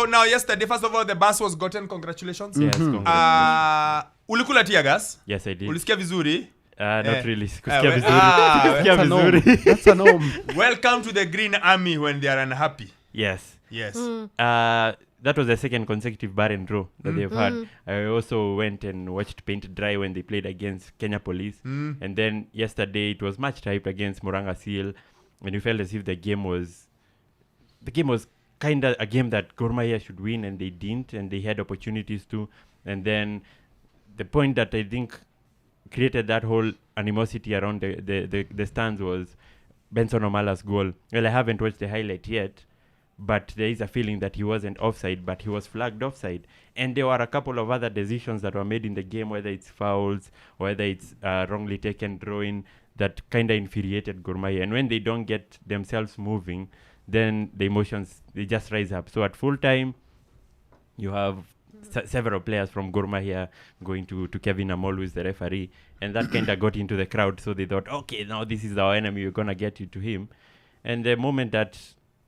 now yesterday, first of all, the bus was gotten. Congratulations. Yes, congratulations. Ulikula tear gas? Yes, I did. Ulisikia vizuri? Not really. That's a norm. Welcome to the Green Army when they are unhappy. Yes. Yes. That was the second consecutive bar and draw that they've had. I also went and watched paint dry when they played against Kenya Police. And then yesterday it was much hyped against Muranga Seal. And you felt as if the game was kind of a game that Gor Mahia should win, and they didn't, and they had opportunities to. And then the point that I think created that whole animosity around the stands was Benson Omala's goal. Well, I haven't watched the highlight yet, but there is a feeling that he wasn't offside, but he was flagged offside. And there were a couple of other decisions that were made in the game, whether it's fouls, whether it's wrongly taken drawing, that kind of infuriated Gor Mahia. And when they don't get themselves moving, then the emotions, they just rise up. So at full time, you have several players from Gor Mahia going to Kevin Amol, who is the referee, and that kind of got into the crowd. So they thought, okay, now this is our enemy, we're going to get you to him. And the moment that,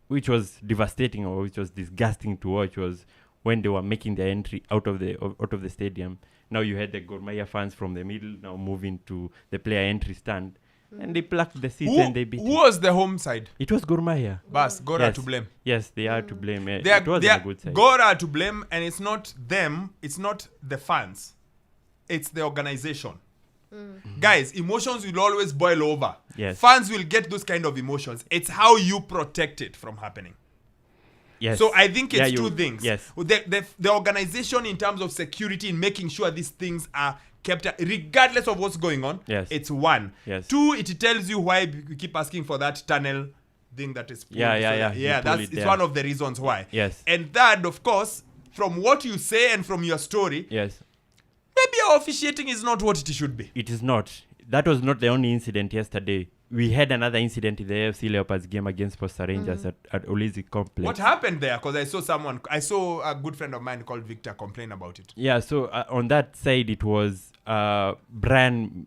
which was devastating or which was disgusting to watch, was when they were making their entry out of the stadium. Now you had the Gor Mahia fans from the middle now moving to the player entry stand. And they plucked the seats and they beat. Who was the home side? It was Gor Mahia. Bas, Gor are to blame. Yes, they are to blame. It wasn't a good side. Gor are to blame, and it's not them, it's not the fans. It's the organization. Guys, emotions will always boil over. Yes. Fans will get those kind of emotions. It's how you protect it from happening. Yes. So I think it's two things. Yes. The organization in terms of security in making sure these things are kept regardless of what's going on. Yes. It's one. Yes. Two, it tells you why we keep asking for that tunnel thing that is pulled. It's one of the reasons why. Yes. And third, of course, from what you say and from your story, yes, maybe our officiating is not what it should be. It is not. That was not the only incident yesterday. We had another incident in the AFC Leopards game against Posta Rangers at Ulinzi Complex. What happened there? Because I saw a good friend of mine called Victor complain about it. Yeah, so on that side it was Brian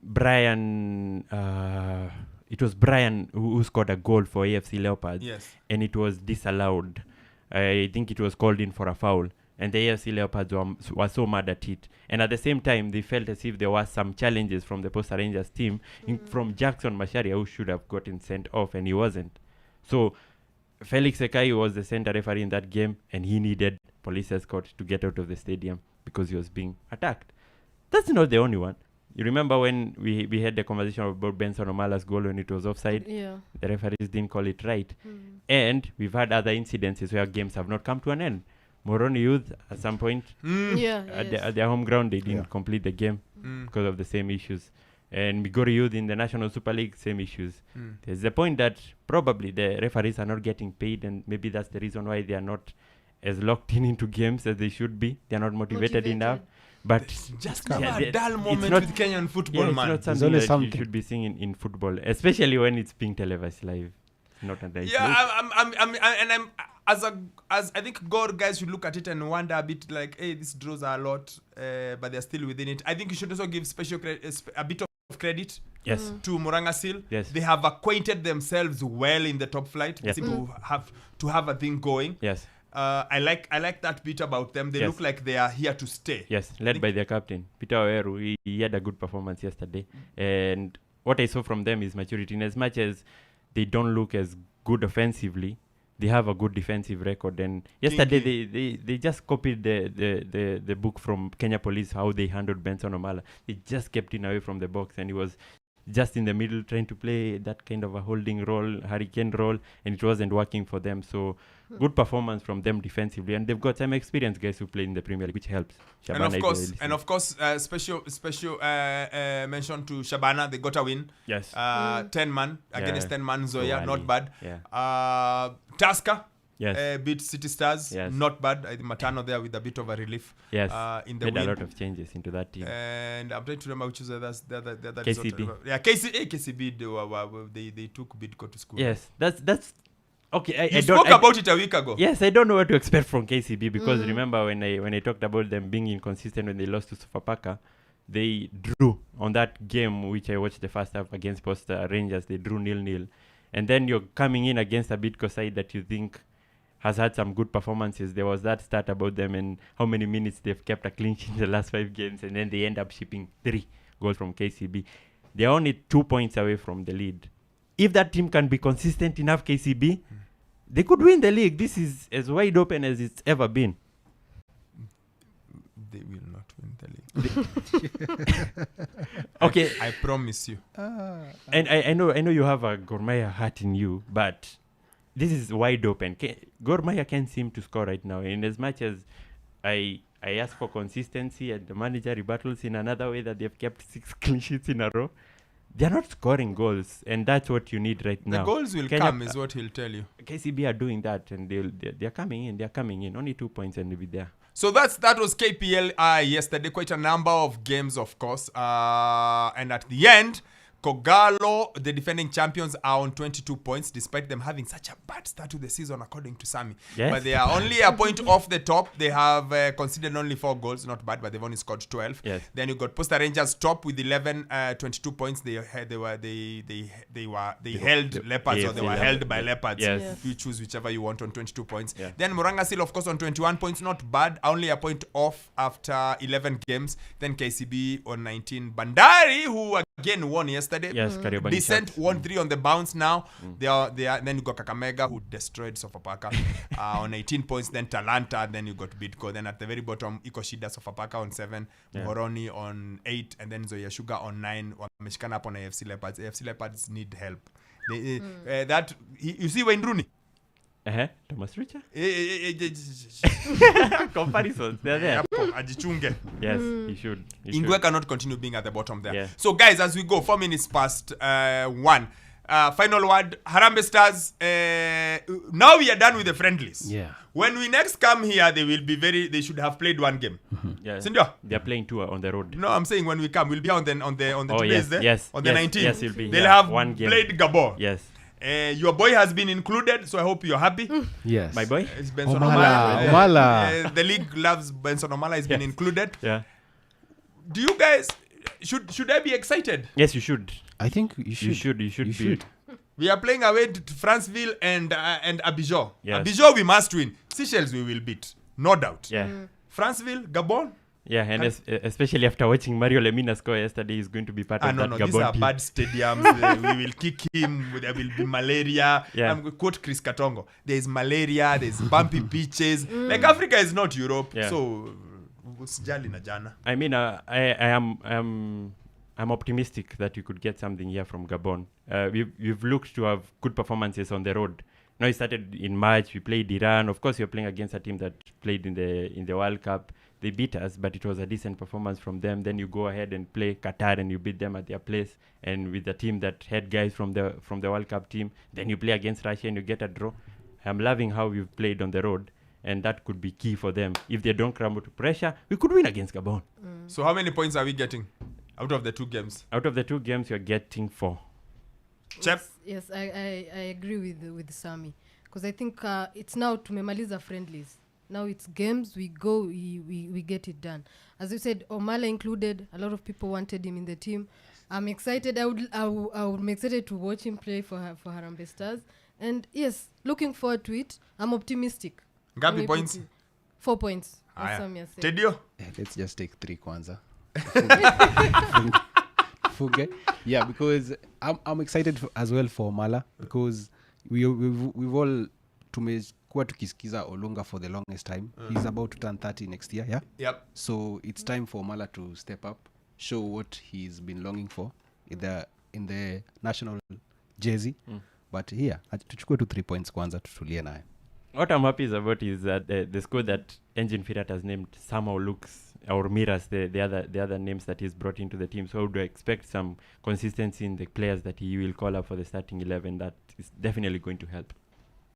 who scored a goal for AFC Leopards. Yes. And it was disallowed. I think it was called in for a foul. And the AFC Leopards were so mad at it. And at the same time, they felt as if there was some challenges from the Posta Rangers team, from Jackson Macharia, who should have gotten sent off, and he wasn't. So Felix Ekai was the center referee in that game, and he needed police escort to get out of the stadium because he was being attacked. That's not the only one. You remember when we had the conversation about Benson Omala's goal when it was offside? Yeah. The referees didn't call it right. And we've had other incidences where games have not come to an end. Moroni Youth, at some point, at their home ground, they didn't complete the game because of the same issues. And Migori Youth in the National Super League, same issues. There's the point that probably the referees are not getting paid, and maybe that's the reason why they are not as locked into games as they should be. They're not motivated enough. But just a dull moment with Kenyan football, man. It's not something that you should be seeing in football, especially when it's being televised live. Not a nice I'm as I think God guys should look at it and wonder a bit like, hey, these draws are a lot, but they're still within it. I think you should also give a bit of credit to Muranga Seal. Yes. They have acquainted themselves well in the top flight. Yes. They seem to have a thing going. Yes. I like that bit about them. They look like they are here to stay. Yes, led by their captain, Peter Oweru. He had a good performance yesterday. And what I saw from them is maturity. In as much as they don't look as good offensively, they have a good defensive record. And yesterday they just copied the book from Kenya Police, how they handled Benson Omala. They just kept him away from the box, and he was just in the middle trying to play that kind of a holding role, hurricane role, and it wasn't working for them. So good performance from them defensively, and they've got some experienced guys who play in the Premier League, which helps. Shabana and of course, special mention to Shabana. They got a win. Yes. 10-man against 10-man Zoya, not bad. Yeah. Tusker. Yes. Beat City Stars. Yes. Not bad. I think Matano there with a bit of a relief. Yes. In the made win. a lot of changes into that team. And I'm trying to remember which is the other KCB. result. Yeah, KCB. They took Bidco to school. Yes. That's okay. You spoke about it a week ago. Yes, I don't know what to expect from KCB because remember when I talked about them being inconsistent when they lost to Sofapaka, they drew on that game which I watched the first half against Posta Rangers. They drew 0-0, and then you're coming in against a Bidco side that you think has had some good performances. There was that stat about them and how many minutes they've kept a clean sheet in the last 5 games, and then they end up shipping 3 goals from KCB. They're only 2 points away from the lead. If that team can be consistent enough, KCB, they could win the league. This is as wide open as it's ever been. They will not win the league. Okay. I promise you. And I know you have a Gor Mahia heart in you, but this is wide open. Gor Mahia can't seem to score right now. And as much as I ask for consistency and the manager rebuttals in another way that they've kept 6 clean sheets in a row, they're not scoring goals, and that's what you need right now. The goals will come, is what he'll tell you. KCB are doing that, and they're coming in. They're coming in. Only 2 points and they'll be there. So that was KPL yesterday. Quite a number of games, of course. And at the end, Kogalo, the defending champions, are on 22 points, despite them having such a bad start to the season, according to Sammy. Yes. But they are only a point off the top. They have conceded only 4 goals, not bad, but they've only scored 12. Yes. Then you got Posta Rangers top with 11, 22 points. They held Leopards, or they were held by Leopards. Yes. You choose whichever you want on 22 points. Yeah. Then Muranga still, of course, on 21 points, not bad, only a point off after 11 games. Then KCB on 19. Bandari, who again won yesterday. Yes, Kariobangi Decent, Sharks. won 3 on the bounce now. They are. Then you got Kakamega, who destroyed Sofapaka on 18 points. Then Talanta, then you got Bidco. Then at the very bottom, Ikoshida, Sofapaka on 7, Moroni on 8, and then Zoya Sugar on 9. Wameshikana up on AFC Leopards. AFC Leopards need help. You see Wayne Rooney? Thomas Richer? Comparisons, they're there. Ajichunge. Yes, he should. Ingwe cannot continue being at the bottom there. Yeah. So guys, as we go, 4 minutes past 1. Final word, Harambee Stars. Now we are done with the friendlies. Yeah. When we next come here, they should have played 1 game. Yeah. Sindio? They're playing 2 on the road. No, I'm saying when we come, we'll be on the 2 yes, days there. yes, On the yes, 19th. yes, you'll be They'll here. have 1 game. played Gabon. Yes. Your boy has been included, so I hope you're happy. Yes. My boy? It's Benson Omala. Omala. The league loves Benson Omala. He's been included. Yeah. Do you guys should I be excited? Yes, you should. I think you should. You should be. We are playing away to Franceville and Abidjan. Yes. Abidjan we must win. Seychelles we will beat, no doubt. Yeah. Franceville, Gabon. Yeah, and especially after watching Mario Lemina score yesterday, he's going to be part of that Gabon these are team. bad stadiums. We will kick him. There will be malaria. Yeah. I'm going to quote Chris Katongo. There is malaria. There is bumpy beaches. Like Africa is not Europe. Yeah. So usijali na jana. I mean, I'm optimistic that you could get something here from Gabon. We've looked to have good performances on the road. Now it started in March. We played Iran. Of course, you're playing against a team that played in the World Cup. They beat us, but it was a decent performance from them. Then you go ahead and play Qatar and you beat them at their place. And with the team that had guys from the World Cup team, then you play against Russia and you get a draw. I'm loving how we've played on the road, and that could be key for them. If they don't crumble to pressure, we could win against Gabon. So how many points are we getting out of the 2 games? Out of the 2 games, you're getting 4. Chep? Yes, I agree with Sammy, because I think it's now tumemaliza friendlies. Now it's games, we go, we get it done. As you said, Omala included, a lot of people wanted him in the team. I'm excited. I would be excited to watch him play for Harambee Stars. And yes, looking forward to it. I'm optimistic. Ngapi points? 4 points. Aya. As Sammy has said. Tedio? Let's just take 3 kwanza. Fuge. Yeah, because I'm excited as well for Omala, because we've all tumekuwa tukisikiza Olunga for the longest time. He's about to turn 30 next year, yeah? Yep. So it's time for Omala to step up, show what he's been longing for in the national jersey. But here, tuchukue tu 3 points kwanza tutulie naye. What I'm happy about is that the squad that Engine Firat has named somehow looks or mirrors the other names that he's brought into the team. So I would expect some consistency in the players that he will call up for the starting 11. That is definitely going to help.